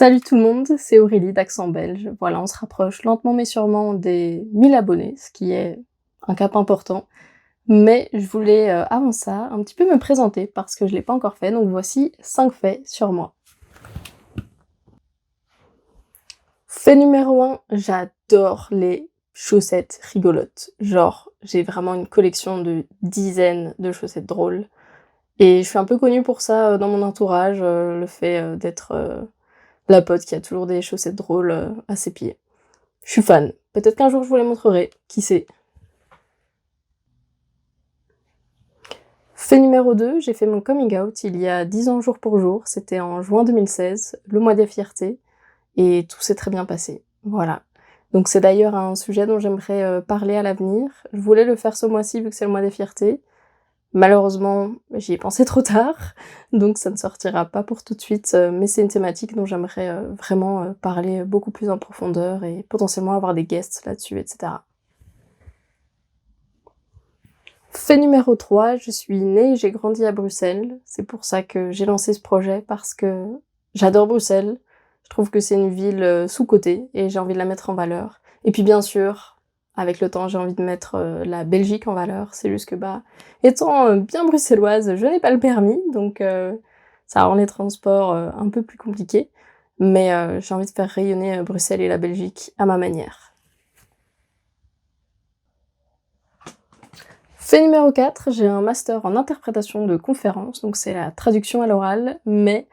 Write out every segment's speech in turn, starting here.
Salut tout le monde, c'est Aurélie d'Accent Belge. Voilà, on se rapproche lentement mais sûrement des 1000 abonnés, ce qui est un cap important. Mais je voulais, avant ça, un petit peu me présenter parce que je l'ai pas encore fait, donc voici 5 faits sur moi. Fait numéro 1, j'adore les chaussettes rigolotes. Genre, j'ai vraiment une collection de dizaines de chaussettes drôles et je suis un peu connue pour ça, dans mon entourage, le fait, d'être, la pote qui a toujours des chaussettes drôles, à ses pieds. Je suis fan. Peut-être qu'un jour je vous les montrerai, qui sait. Fait numéro 2, j'ai fait mon coming out il y a 10 ans jour pour jour, c'était en juin 2016, le mois des fiertés, et tout s'est très bien passé. Voilà. Donc c'est d'ailleurs un sujet dont j'aimerais, parler à l'avenir. Je voulais le faire ce mois-ci vu que c'est le mois des fiertés. Malheureusement, j'y ai pensé trop tard, donc ça ne sortira pas pour tout de suite, mais c'est une thématique dont j'aimerais, vraiment, parler beaucoup plus en profondeur et potentiellement avoir des guests là-dessus, et cetera. Fait numéro 3, je suis née et j'ai grandi à Bruxelles. C'est pour ça que j'ai lancé ce projet parce que j'adore Bruxelles. Je trouve que c'est une ville, sous-cotée et j'ai envie de la mettre en valeur. Et puis bien sûr, avec le temps, j'ai envie de mettre, la Belgique en valeur. C'est juste que, étant, bien bruxelloise, je n'ai pas le permis, donc ça rend les transports, un peu plus compliqués. Mais j'ai envie de faire rayonner, Bruxelles et la Belgique à ma manière. Fait numéro 4, j'ai un master en interprétation de conférences, donc c'est la traduction à l'oral, mais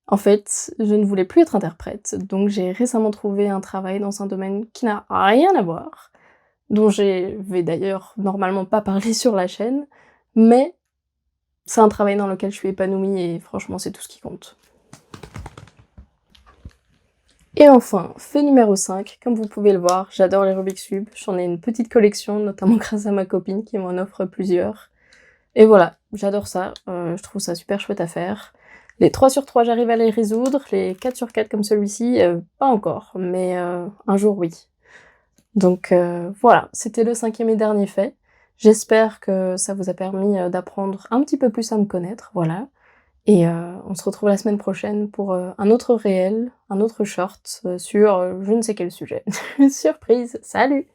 en fait, je ne voulais plus être interprète, donc j'ai récemment trouvé un travail dans un domaine qui n'a rien à voir, dont je vais d'ailleurs normalement pas parler sur la chaîne, mais c'est un travail dans lequel je suis épanouie et franchement c'est tout ce qui compte. Et enfin, fait numéro 5, comme vous pouvez le voir, j'adore les Rubik's Cube, j'en ai une petite collection, notamment grâce à ma copine qui m'en offre plusieurs. Et voilà, j'adore ça, je trouve ça super chouette à faire. Les 3 sur 3, j'arrive à les résoudre, les 4 sur 4 comme celui-ci, pas encore, mais un jour oui. Donc voilà, c'était le 5e et dernier fait. J'espère que ça vous a permis, d'apprendre un petit peu plus à me connaître, voilà. Et on se retrouve la semaine prochaine pour, un autre réel, un autre short, sur, je ne sais quel sujet. Surprise! Salut!